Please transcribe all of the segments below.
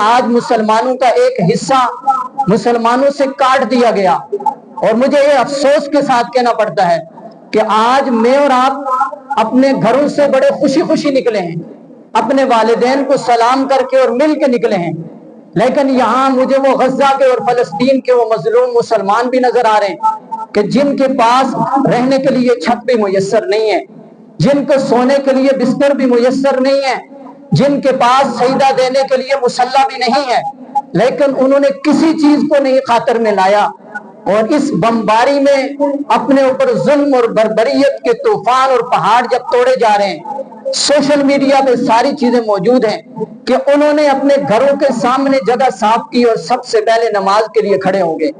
آج مسلمانوں کا ایک حصہ مسلمانوں سے کاٹ دیا گیا، اور مجھے یہ افسوس کے ساتھ کہنا پڑتا ہے کہ آج میں اور آپ اپنے گھروں سے بڑے خوشی خوشی نکلے ہیں، اپنے والدین کو سلام کر کے اور مل کے نکلے ہیں، لیکن یہاں مجھے وہ غزہ کے اور فلسطین کے وہ مظلوم مسلمان بھی نظر آ رہے ہیں کہ جن کے پاس رہنے کے لیے چھت بھی میسر نہیں ہے، جن کو سونے کے لیے بستر بھی میسر نہیں ہے، جن کے پاس سجدہ دینے کے لیے مصلی بھی نہیں ہے، لیکن انہوں نے کسی چیز کو نہیں خاطر میں لایا، اور اس بمباری میں اپنے اوپر ظلم اور بربریت کے طوفان اور پہاڑ جب توڑے جا رہے ہیں، سوشل میڈیا پہ ساری چیزیں موجود ہیں کہ انہوں نے اپنے گھروں کے سامنے جگہ صاف کی اور سب سے پہلے نماز کے لیے کھڑے ہوں گے۔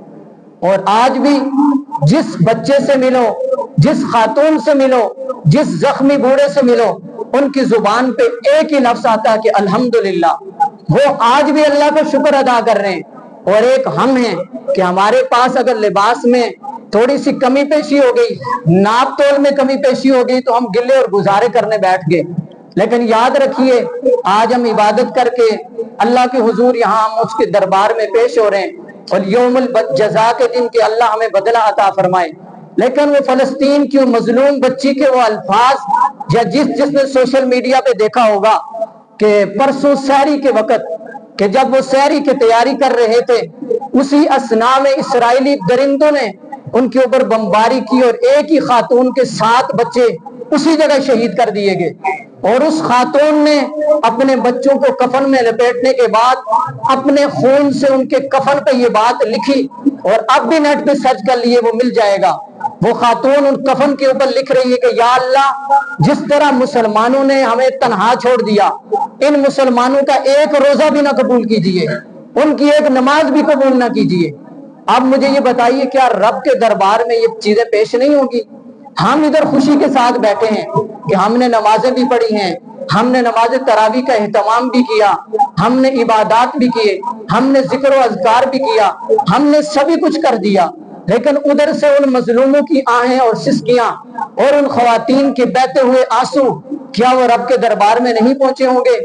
اور آج بھی جس بچے سے ملو، جس خاتون سے ملو، جس زخمی بوڑھے سے ملو، ان کی زبان پہ ایک ہی لفظ آتا کہ الحمدللہ، وہ آج بھی اللہ کا شکر ادا کر رہے ہیں۔ اور ایک ہم ہیں کہ ہمارے پاس اگر لباس میں تھوڑی سی کمی پیشی ہو گئی، ناپ تول میں کمی پیشی ہو گئی تو ہم گلے اور گزارے کرنے بیٹھ گئے، لیکن یاد رکھیے آج ہم عبادت کر کے اللہ کے حضور یہاں ہم اس کے دربار میں پیش ہو رہے ہیں، اور یوم الجزا کے دن کہ اللہ ہمیں بدلہ عطا فرمائے۔ لیکن وہ فلسطین کی مظلوم بچی کے وہ الفاظ، یا جس نے سوشل میڈیا پہ دیکھا ہوگا کہ پرسوں سحری کے وقت کہ جب وہ سحری کی تیاری کر رہے تھے، اسی اثناء میں اسرائیلی درندوں نے ان کے اوپر بمباری کی اور ایک ہی خاتون کے 7 بچے اسی جگہ شہید کر دیے گئے، اور اس خاتون نے اپنے بچوں کو کفن میں لپیٹنے کے بعد اپنے خون سے ان کے کفن پہ یہ بات لکھی، اور اب بھی نیٹ پہ سرچ کر لیے وہ مل جائے گا۔ وہ خاتون ان کفن کے اوپر لکھ رہی ہے کہ یا اللہ، جس طرح مسلمانوں نے ہمیں تنہا چھوڑ دیا، ان مسلمانوں کا ایک روزہ بھی نہ قبول کیجیے، ان کی ایک نماز بھی قبول نہ کیجیے۔ اب مجھے یہ بتائیے کیا رب کے دربار میں یہ چیزیں پیش نہیں ہوگی؟ ہم ادھر خوشی کے ساتھ بیٹھے ہیں کہ ہم نے نمازیں بھی پڑھی ہیں، ہم نے نماز تراویح کا اہتمام بھی کیا، ہم نے عبادات بھی کیے، ہم نے ذکر و اذکار بھی کیا، ہم نے سبھی کچھ کر دیا، لیکن ادھر سے ان مظلوموں کی آہیں اور سسکیاں اور ان خواتین کے بہتے ہوئے آنسو کیا وہ رب کے دربار میں نہیں پہنچے ہوں گے؟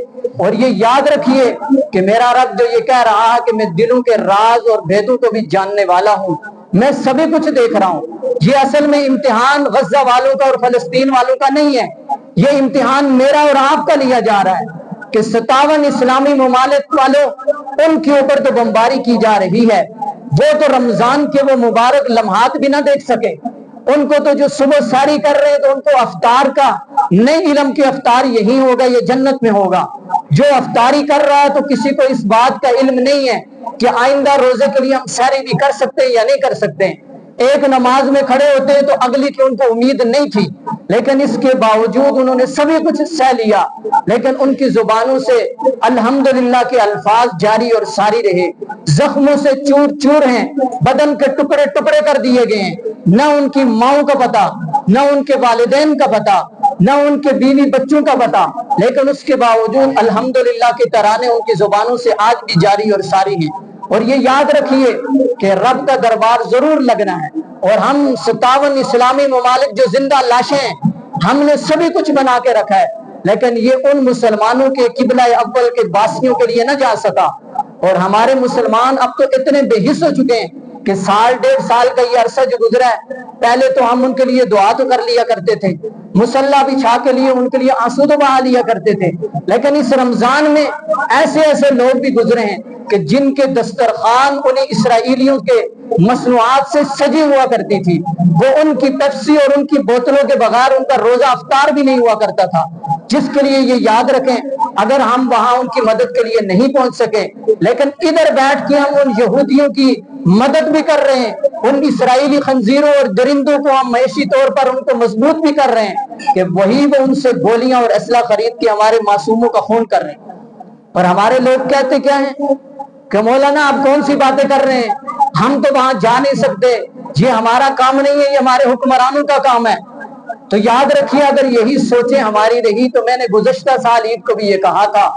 اور یہ یاد رکھیے کہ میرا رب جو یہ کہہ رہا ہے کہ میں دلوں کے راز اور بھیدوں کو بھی جاننے والا ہوں، میں سبھی کچھ دیکھ رہا ہوں، یہ اصل میں امتحان غزہ والوں کا اور فلسطین والوں کا نہیں ہے، یہ امتحان میرا اور آپ کا لیا جا رہا ہے کہ 57 اسلامی ممالک والوں ان کے اوپر تو بمباری کی جا رہی ہے، وہ تو رمضان کے وہ مبارک لمحات بھی نہ دیکھ سکے، ان کو تو جو صبح ساری کر رہے ہیں تو ان کو افطار کا نہیں علم کہ افطار یہی ہوگا، یہ جنت میں ہوگا، جو افطاری کر رہا ہے تو کسی کو اس بات کا علم نہیں ہے کہ آئندہ روزے کے لیے ہم سحری بھی کر سکتے ہیں یا نہیں کر سکتے ہیں۔ ایک نماز میں کھڑے ہوتے ہیں تو اگلی کی ان کو امید نہیں تھی، لیکن اس کے باوجود انہوں نے سبھی کچھ سہ لیا، لیکن ان کی زبانوں سے الحمدللہ کے الفاظ جاری اور ساری رہے، زخموں سے چور چور ہیں، بدن کے ٹکڑے ٹکڑے کر دیے گئے ہیں، نہ ان کی ماؤں کا پتہ، نہ ان کے والدین کا پتہ، نہ ان کے بیوی بچوں کا پتہ، لیکن اس کے باوجود الحمدللہ کے ترانے ان کی زبانوں سے آج بھی جاری اور ساری ہیں۔ اور یہ یاد رکھیے کہ رب کا دربار ضرور لگنا ہے، اور ہم 57 اسلامی ممالک جو زندہ لاشیں ہیں، ہم نے سبھی کچھ بنا کے رکھا ہے، لیکن یہ ان مسلمانوں کے قبلہ اول کے باسیوں کے لیے نہ جا سکا، اور ہمارے مسلمان اب تو اتنے بے حس ہو چکے ہیں کہ 1.5 سال کا یہ عرصہ جو گزرا ہے، پہلے تو ہم ان کے لیے دعا تو کر لیا کرتے تھے، مصلی بچھا کے لیے ان کے لیے آنسو تو بہا لیا کرتے تھے، لیکن اس رمضان میں ایسے ایسے لوگ بھی گزرے ہیں کہ جن کے دسترخوان انہیں اسرائیلیوں کے مصنوعات سے سجی ہوا کرتی تھی، وہ ان کی پیپسی اور ان کی بوتلوں کے بغیر ان کا روزہ افطار بھی نہیں ہوا کرتا تھا، جس کے لیے یہ یاد رکھیں اگر ہم وہاں ان کی مدد کے لیے نہیں پہنچ سکے، لیکن ادھر بیٹھ کے ہم ان یہودیوں کی مدد بھی کر رہے ہیں، ان اسرائیلی خنزیروں اور درندوں کو ہم معاشی طور پر ان کو مضبوط بھی کر رہے ہیں کہ وہی وہ ان سے گولیاں اور اسلحہ خرید کے ہمارے معصوموں کا خون کر رہے ہیں۔ اور ہمارے لوگ کہتے کیا ہیں کہ مولانا آپ کون سی باتیں کر رہے ہیں، ہم تو وہاں جا نہیں سکتے، یہ ہمارا کام نہیں ہے، یہ ہمارے حکمرانوں کا کام ہے۔ تو یاد رکھیے اگر یہی سوچیں ہماری رہی تو میں نے گزشتہ سال عید کو بھی یہ کہا تھا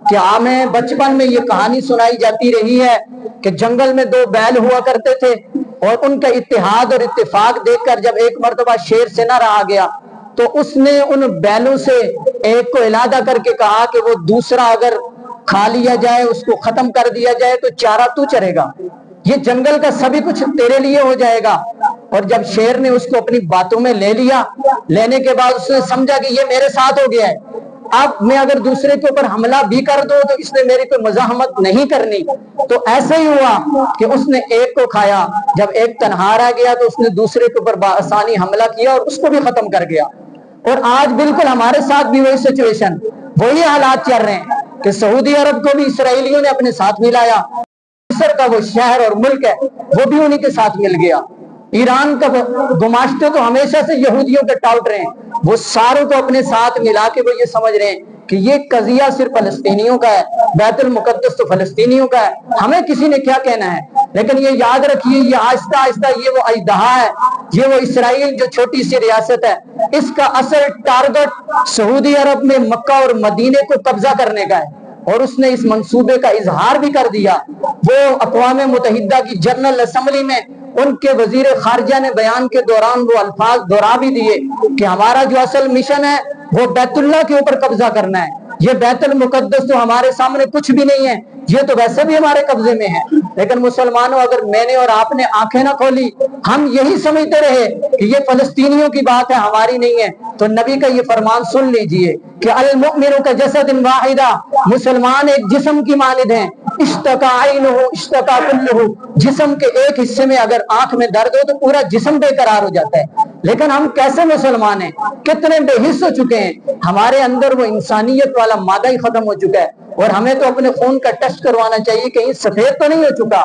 کہ ہمیں بچپن میں یہ کہانی سنائی جاتی رہی ہے کہ جنگل میں 2 بیل ہوا کرتے تھے، اور ان کا اتحاد اور اتفاق دیکھ کر جب ایک مرتبہ شیر سے نہ رہا گیا تو اس نے ان بیلوں سے ایک کو علیحدہ کر کے کہا کہ وہ دوسرا اگر کھا لیا جائے, اس کو ختم کر دیا جائے تو چارہ تو چرے گا, یہ جنگل کا سبھی کچھ تیرے لیے ہو جائے گا. اور جب شیر نے اس کو اپنی باتوں میں لے لیا, لینے کے بعد اس نے سمجھا کہ یہ میرے ساتھ ہو گیا ہے, اب میں اگر دوسرے کے اوپر حملہ بھی کر دوں تو اس نے میری کوئی مزاحمت نہیں کرنی. تو ایسے ہی ہوا کہ اس نے ایک کو کھایا, جب ایک تنہا رہ گیا تو اس نے دوسرے کے اوپر بآسانی حملہ کیا اور اس کو بھی ختم کر گیا. اور آج بالکل ہمارے ساتھ بھی وہی سچویشن, وہی حالات چل رہے ہیں کہ سعودی عرب کو بھی اسرائیلیوں نے اپنے ساتھ ملایا, مصر کا وہ شہر اور ملک ہے وہ بھی انہی کے ساتھ مل گیا, ایران کا گماشتے تو ہمیشہ سے یہودیوں کے ٹاؤٹ رہے ہیں, وہ ساروں کو اپنے ساتھ ملا کے وہ یہ سمجھ رہے ہیں کہ یہ قضیہ صرف فلسطینیوں کا ہے, بیت المقدس تو فلسطینیوں کا ہے, ہمیں کسی نے کیا کہنا ہے. لیکن یہ یاد رکھیے, یہ آہستہ آہستہ یہ وہ اژدہا ہے, یہ وہ اسرائیل جو چھوٹی سی ریاست ہے, اس کا اصل ٹارگٹ سعودی عرب میں مکہ اور مدینے کو قبضہ کرنے کا ہے. اور اس نے اس منصوبے کا اظہار بھی کر دیا. وہ اقوام متحدہ کی جنرل اسمبلی میں ان کے وزیر خارجہ نے بیان کے دوران وہ الفاظ دہرا بھی دیے کہ ہمارا جو اصل مشن ہے وہ بیت اللہ کے اوپر قبضہ کرنا ہے, یہ بیت المقدس تو ہمارے سامنے کچھ بھی نہیں ہے, یہ تو ویسے بھی ہمارے قبضے میں ہے. لیکن مسلمانوں, اگر میں نے اور آپ نے آنکھیں نہ کھولی, ہم یہی سمجھتے رہے کہ یہ فلسطینیوں کی بات ہے ہماری نہیں ہے, تو نبی کا یہ فرمان سن لیجئے کہ المؤمن کجسد واحدہ, مسلمان ایک جسم کی مانند ہیں, اشتکا عینہ اشتکا کلہ, جسم کے ایک حصے میں اگر آنکھ میں درد ہو تو پورا جسم بے قرار ہو جاتا ہے. لیکن ہم کیسے مسلمان ہیں, کتنے بے حس ہو چکے ہیں, ہمارے اندر وہ انسانیت والا مادہ ہی ختم ہو چکا ہے. اور ہمیں تو اپنے خون کا ٹیسٹ کروانا چاہیے کہیں سفید تو نہیں ہو چکا.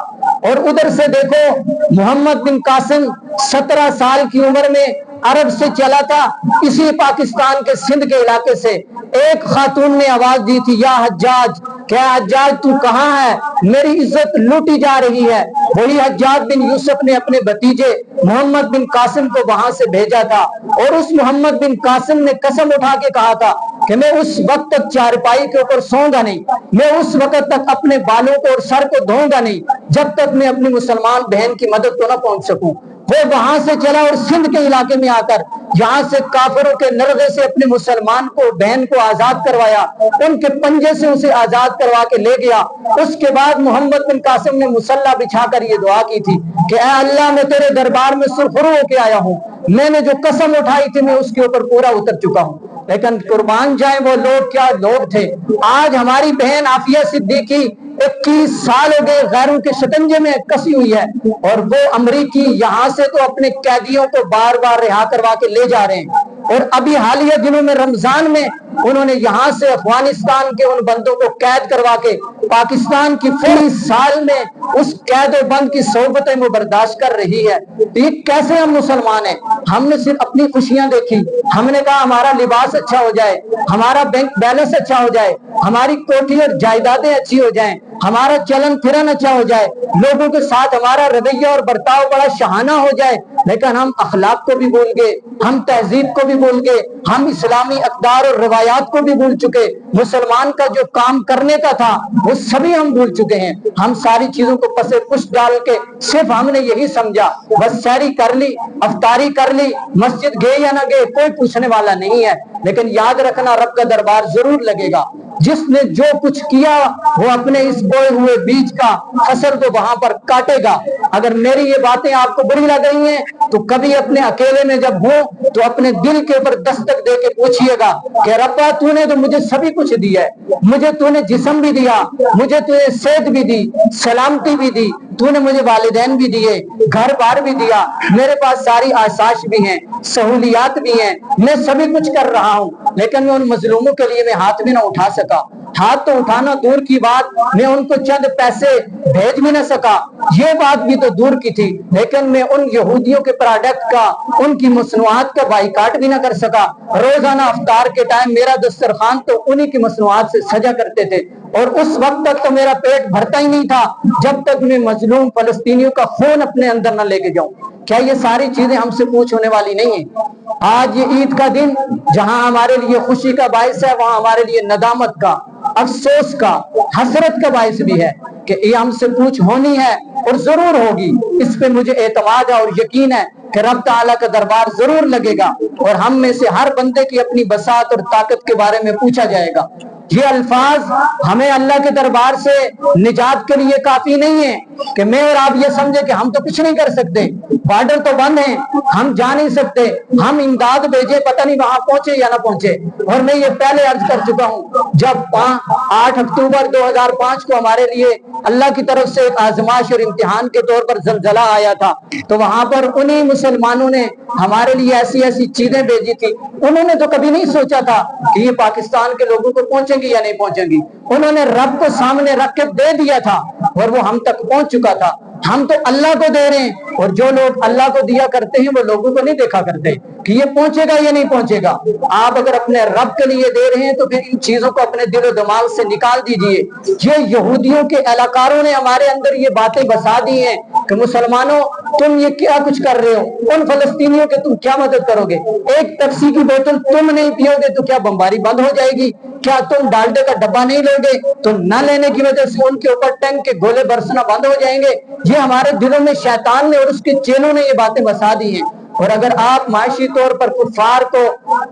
اور ادھر سے دیکھو, محمد بن قاسم 17 سال کی عمر میں عرب سے چلا تھا, اسی پاکستان کے سندھ کے علاقے سے. ایک خاتون نے آواز دی تھی, یا حجاج, کیا حجاج تو کہاں ہے, میری عزت لوٹی جا رہی ہے. وہی حجاج بن یوسف نے اپنے بھتیجے محمد بن قاسم کو وہاں سے بھیجا تھا, اور اس محمد بن قاسم نے قسم اٹھا کے کہا تھا کہ میں اس وقت تک چارپائی کے اوپر سوؤں گا نہیں, میں اس وقت تک اپنے بالوں کو اور سر کو دھوؤں گا نہیں جب تک میں اپنی مسلمان بہن کی مدد کو نہ پہنچ سکوں. وہ وہاں سے چلا اور سندھ کے علاقے میں آ کر یہاں سے کافروں کے نرغے سے اپنے مسلمان کو, بہن کو آزاد کروایا, ان کے پنجے سے اسے آزاد کروا کے لے گیا. اس کے بعد محمد بن قاسم نے مصلی بچھا کر یہ دعا کی تھی کہ اے اللہ, میں تیرے دربار میں سرخرو ہو کے آیا ہوں, میں نے جو قسم اٹھائی تھی میں اس کے اوپر پورا اتر چکا ہوں. لیکن قربان جائیں وہ لوگ, کیا لوگ تھے. آج ہماری بہن عافیہ صدیقی 21 سال ہو گئے غیروں کے شکنجے میں کسی ہوئی ہے, اور وہ امریکی یہاں سے تو اپنے قیدیوں کو بار بار رہا کروا کے لے جا رہے ہیں. اور ابھی حالیہ دنوں میں رمضان میں انہوں نے یہاں سے افغانستان کے ان بندوں کو قید کروا کے پاکستان کی فوری سال میں اس قید و بند کی صحبتیں وہ برداشت کر رہی ہے. یہ کیسے ہم مسلمان ہیں؟ ہم نے صرف اپنی خوشیاں دیکھی, ہم نے کہا ہمارا لباس اچھا ہو جائے, ہمارا بینک بیلنس اچھا ہو جائے, ہماری کوٹھی اور جائیدادیں اچھی ہو جائیں, ہمارا چلن پھرن اچھا ہو جائے, لوگوں کے ساتھ ہمارا رویہ اور برتاؤ بڑا شاہانہ ہو جائے. لیکن ہم اخلاق کو بھی بھول گئے, ہم تہذیب کو بھی بھول گئے, ہم اسلامی اقدار اور روایات کو بھی بھول چکے. مسلمان کا جو کام کرنے کا تھا وہ سبھی ہم بھول چکے ہیں. ہم ساری چیزوں کو پسے پش ڈال کے صرف ہم نے یہی سمجھا بس سحری کر لی, افطاری کر لی, مسجد گئے یا نہ گئے کوئی پوچھنے والا نہیں ہے. لیکن یاد رکھنا, رب کا دربار ضرور لگے گا. جس نے جو کچھ کیا وہ اپنے اس بوئے ہوئے بیج کا فصل تو وہاں پر کاٹے گا. اگر میری یہ باتیں آپ کو بری لگ رہی ہیں تو کبھی اپنے اکیلے میں جب ہوں تو اپنے دل کے اوپر دستک دے کے پوچھئے گا کہ ربا تو نے تو مجھے سبھی کچھ دیا ہے, مجھے تو نے جسم بھی دیا, مجھے تو نے صحت بھی دی, سلامتی بھی دی, تو نے مجھے والدین بھی دیے, گھر بار بھی دیا, میرے پاس ساری آسائش بھی ہیں, سہولیات بھی ہیں, میں سبھی کچھ کر رہا ہوں. لیکن میں ان مظلوموں کے لیے میں ہاتھ بھی نہ اٹھا سکا. ہاتھ تو اٹھانا دور کی بات, میں ان کو چند پیسے بھیج بھی نہ سکا, یہ بات بھی تو دور کی تھی. لیکن میں ان یہودیوں کے پروڈکٹ کا, ان کی مصنوعات کا بائیکاٹ بھی نہ کر سکا. روزانہ افطار کے ٹائم میرا دسترخوان تو انہی کی مصنوعات سے سجا کرتے تھے, اور اس وقت تک تو میرا پیٹ بھرتا ہی نہیں تھا جب تک میں مظلوم فلسطینیوں کا خون اپنے اندر نہ لے کے جاؤں. کیا یہ ساری چیزیں ہم سے پوچھ ہونے والی نہیں ہیں؟ آج یہ عید کا دن جہاں ہمارے لیے خوشی کا باعث ہے, وہاں ہمارے لیے ندامت کا, افسوس کا, حسرت کا باعث بھی ہے کہ یہ ہم سے پوچھ ہونی ہے اور ضرور ہوگی. اس پہ مجھے اعتماد ہے اور یقین ہے کہ رب تعالیٰ کا دربار ضرور لگے گا, اور ہم میں سے ہر بندے کی اپنی بساط اور طاقت کے بارے میں پوچھا جائے گا. یہ الفاظ ہمیں اللہ کے دربار سے نجات کے لیے کافی نہیں ہے کہ میں اور آپ یہ سمجھے کہ ہم تو کچھ نہیں کر سکتے، بارڈر تو بند ہیں، ہم جا نہیں سکتے، ہم امداد بھیجے پتہ نہیں وہاں پہنچے یا نہ پہنچے۔ اور میں یہ پہلے عرض کر چکا ہوں، جب 8 اکتوبر 2005 کو ہمارے لیے اللہ کی طرف سے ایک آزمائش اور امتحان کے طور پر زلزلہ آیا تھا، تو وہاں پر انہی مسلمانوں نے ہمارے لیے ایسی ایسی چیزیں بھیجی تھی۔ انہوں نے تو کبھی نہیں سوچا تھا کہ یہ پاکستان کے لوگوں کو پہنچیں گی یا نہیں پہنچیں گی، انہوں نے رب کو سامنے رکھ کے دے دیا تھا اور وہ ہم تک پہنچ چکا تھا۔ ہم تو اللہ کو دے رہے ہیں، اور جو لوگ اللہ کو دیا کرتے ہیں وہ لوگوں کو نہیں دیکھا کرتے کہ یہ پہنچے گا یا نہیں پہنچے گا۔ آپ اگر اپنے رب کے لیے دے رہے ہیں تو پھر ان چیزوں کو اپنے دل و دماغ سے نکال دیجئے۔ یہ یہودیوں کے اہلکاروں نے ہمارے اندر یہ باتیں بسا دی ہیں کہ مسلمانوں تم یہ کیا کچھ کر رہے ہو، ان فلسطینیوں کے تم کیا مدد کرو گے؟ ایک پیپسی کی بوتل تم نہیں پیو گے تو کیا بمباری بند ہو جائے گی؟ کیا تم ڈالڈے کا ڈبہ نہیں لو گے تو نہ لینے کی وجہ سے ان کے اوپر ٹینک کے گولے برسنا بند ہو جائیں گے؟ یہ ہمارے دلوں میں شیطان نے اور اس کے چیلوں نے یہ باتیں بسا دی ہیں۔ اور اگر آپ معاشی طور پر کفار کو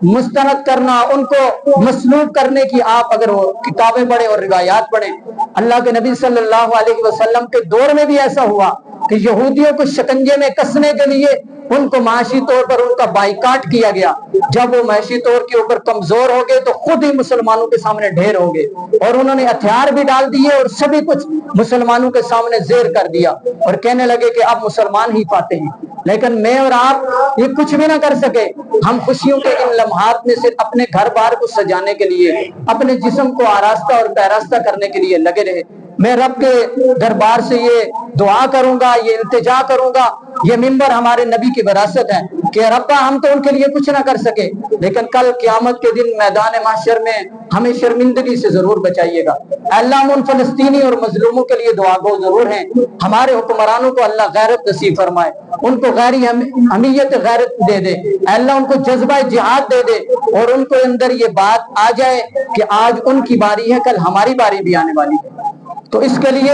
مستند کرنا، ان کو مسلوب کرنے کی آپ اگر وہ کتابیں پڑھیں اور روایات پڑھیں، اللہ کے نبی صلی اللہ علیہ وسلم کے دور میں بھی ایسا ہوا کہ یہودیوں کو شکنجے میں کسنے کے لیے ان کو معاشی طور پر ان کا بائیکاٹ کیا گیا۔ جب وہ معاشی طور کے اوپر کمزور ہو گئے تو خود ہی مسلمانوں کے سامنے ڈھیر ہو گئے، اور انہوں نے ہتھیار بھی ڈال دیے اور سبھی کچھ مسلمانوں کے سامنے زیر کر دیا، اور کہنے لگے کہ اب مسلمان ہی پاتے ہیں۔ لیکن میں اور آپ یہ کچھ بھی نہ کر سکے۔ ہم خوشیوں کے ان لمحات میں صرف اپنے گھر بار کو سجانے کے لیے، اپنے جسم کو آراستہ اور پیراستہ کرنے کے لیے لگے رہے۔ میں رب کے دربار سے یہ دعا کروں گا، یہ التجا کروں گا، یہ منبر ہمارے نبی کی وراثت ہے کہ ربا ہم تو ان کے لیے کچھ نہ کر سکے، لیکن کل قیامت کے دن میدان محشر میں ہمیں شرمندگی سے ضرور بچائیے گا۔ اللہ ہم ان فلسطینی اور مظلوموں کے لیے دعا گو ضرور ہیں۔ ہمارے حکمرانوں کو اللہ غیرت نصیب فرمائے، ان کو غیری حمیت غیرت دے دے، اللہ ان کو جذبہ جہاد دے دے، اور ان کو اندر یہ بات آ جائے کہ آج ان کی باری ہے، کل ہماری باری بھی آنے والی ہے۔ تو اس کے لیے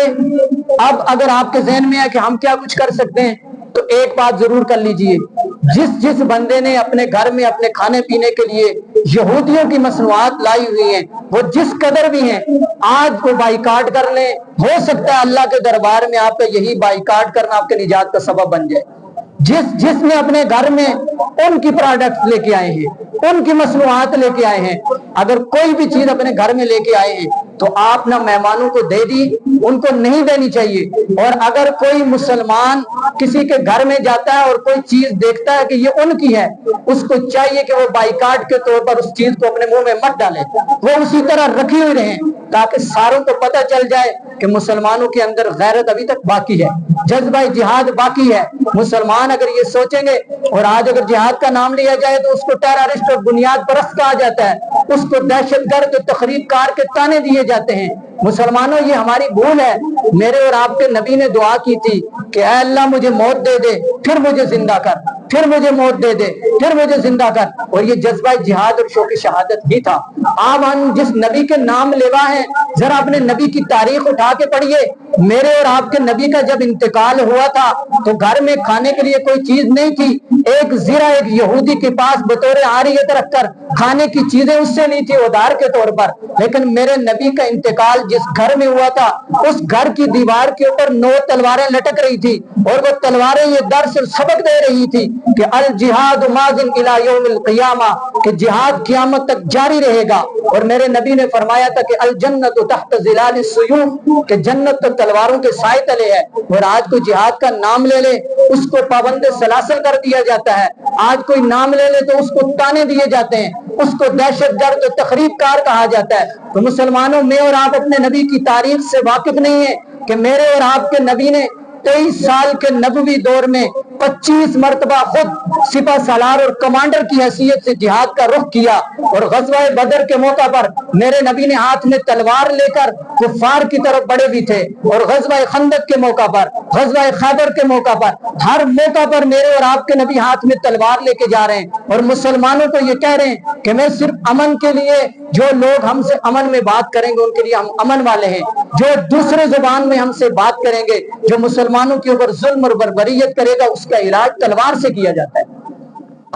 اب اگر آپ کے ذہن میں ہے کہ ہم کیا کچھ کر سکتے ہیں تو ایک بات ضرور کر لیجئے، جس بندے نے اپنے گھر میں اپنے کھانے پینے کے لیے یہودیوں کی مصنوعات لائی ہوئی ہیں، وہ جس قدر بھی ہیں، آج کو بائیکاٹ کر لیں، ہو سکتا ہے اللہ کے دربار میں آپ کا یہی بائیکاٹ کرنا آپ کے نجات کا سبب بن جائے۔ جس نے اپنے گھر میں ان کی پروڈکٹ لے کے آئے ہیں، ان کی مصنوعات لے کے آئے ہیں، اگر کوئی بھی چیز اپنے گھر میں لے کے آئے ہیں تو آپ نہ مہمانوں کو دے دی، ان کو نہیں دینی چاہیے۔ اور اگر کوئی مسلمان کسی کے گھر میں جاتا ہے اور کوئی چیز دیکھتا ہے کہ یہ ان کی ہے، اس کو چاہیے کہ وہ بائیکاٹ کے طور پر اس چیز کو اپنے منہ میں مت ڈالے، وہ اسی طرح رکھی ہوئی رہیں تاکہ ساروں کو پتہ چل جائے کہ مسلمانوں کے اندر غیرت ابھی تک باقی ہے، جذبہ جہاد باقی ہے۔ مسلمان اگر یہ سوچیں گے، اور آج اگر جہاد کا نام لیا جائے تو اس کو ٹیررسٹ اور بنیاد پرست کہا جاتا ہے، اس کو دہشت گرد اور تخریب کار کے طعنے دیے جاتے ہیں۔ مسلمانوں یہ ہماری بھول ہے۔ میرے اور آپ کے نبی نے دعا کی تھی کہ اے اللہ مجھے موت دے دے پھر مجھے زندہ کر، پھر مجھے موت دے دے پھر مجھے زندہ کر، اور یہ جذبہ جہاد اور شوق شہادت ہی تھا۔ آپ ہم جس نبی کے نام لیوا ہیں، ذرا اپنے نبی کی تاریخ اٹھا کے پڑھیے۔ میرے اور آپ کے نبی کا جب انتقال ہوا تھا تو گھر میں کھانے کے لیے کوئی چیز نہیں تھی، ایک زرہ ایک یہودی کے پاس بطور عاریت رکھ کر کھانے کی چیزیں اس سے نہیں تھی ادھار کے طور پر، لیکن میرے نبی کا انتقال جس گھر میں ہوا تھا اس گھر کی دیوار کے اوپر 9 تلواریں لٹک رہی تھی، اور وہ تلواریں یہ درس اور سبق دے رہی تھی کہ الجہاد ماضٍ الی یوم القیامہ، کہ جہاد قیامت تک جاری رہے گا۔ اور میرے نبی نے فرمایا تھا کہ الجنت تحت ظلال السیوف، کہ جنت تو تلواروں کے سائے تلے ہے۔ اور آج کوئی جہاد کا نام لے لے اس کو پابند سلاسل کر دیا جاتا ہے، آج کوئی نام لے لے تو اس کو تانے دیے جاتے ہیں، اس کو دہشت گرد اور تخریب کار کہا جاتا ہے۔ تو مسلمانوں، میں اور آپ اپنے نبی کی تاریخ سے واقف نہیں ہیں کہ میرے اور آپ کے نبی نے 23 سال کے نبوی دور میں 25 مرتبہ خود سپہ سالار اور کمانڈر کی حیثیت سے جہاد کا رخ کیا، اور غزوہ بدر کے موقع پر میرے نبی نے ہاتھ میں تلوار لے کر کفار کی طرف بڑھے بھی تھے، اور غزوہ خندق کے موقع پر، غزوہ خیبر کے موقع پر، ہر موقع پر میرے اور آپ کے نبی ہاتھ میں تلوار لے کے جا رہے ہیں، اور مسلمانوں کو یہ کہہ رہے ہیں کہ میں صرف امن کے لیے، جو لوگ ہم سے امن میں بات کریں گے ان کے لیے ہم امن والے ہیں، جو دوسرے زبان میں ہم سے بات کریں گے، جو مسلمانوں کے اوپر ظلم اور بربریت کرے گا، اس کا علاج تلوار سے کیا جاتا ہے۔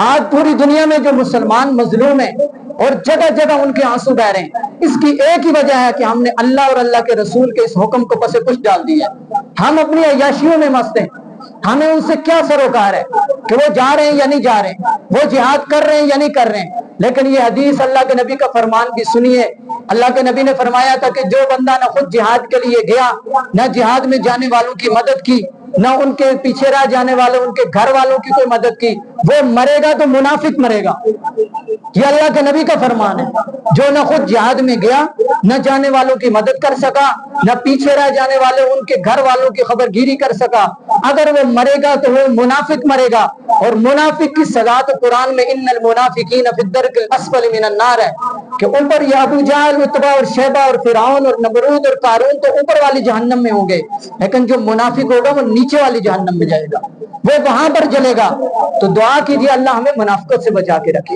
آج پوری دنیا میں جو مسلمان مظلوم ہیں اور جگہ جگہ ان کے آنسو بہ رہے ہیں۔ اس کی ایک ہی وجہ ہے کہ ہم نے اللہ اور اللہ کے رسول کے اس حکم کو پس پش ڈال دیا ہے۔ ہم اپنی عیاشیوں میں مست ہیں، ہمیں ان سے کیا سروکار ہے کہ وہ جا رہے ہیں یا نہیں جا رہے ہیں، وہ جہاد کر رہے ہیں یا نہیں کر رہے ہیں۔ لیکن یہ حدیث اللہ کے نبی کا فرمان بھی سنیے۔ اللہ کے نبی نے فرمایا تھا کہ جو بندہ نہ خود جہاد کے لیے گیا، نہ جہاد میں جانے والوں کی مدد کی، نہ ان کے پیچھے رہ جانے والے ان کے گھر والوں کی کوئی مدد کی، وہ مرے گا تو منافق مرے گا۔ یہ اللہ کے نبی کا فرمان ہے۔ جو نہ خود جہاد میں گیا، نہ جانے والوں کی مدد کر سکا، نہ پیچھے رہ جانے والے ان کے گھر والوں کی خبرگیری کر سکا، اگر وہ مرے گا تو وہ منافق مرے گا۔ اور منافق کی سزا تو قرآن میں ان المنافقین فی الدرک الاسفل من النار ہے کہ اوپر یہ ابو جہل، عتبہ اور شیبہ اور فرعون اور نمرود اور قارون تو اوپر والی جہنم میں ہوں گے، لیکن جو منافق ہوگا وہ نیچے والی جہنم میں جائے گا، وہ وہاں پر جلے گا۔ تو دعا کیجیے اللہ ہمیں منافقت سے بچا کے رکھے۔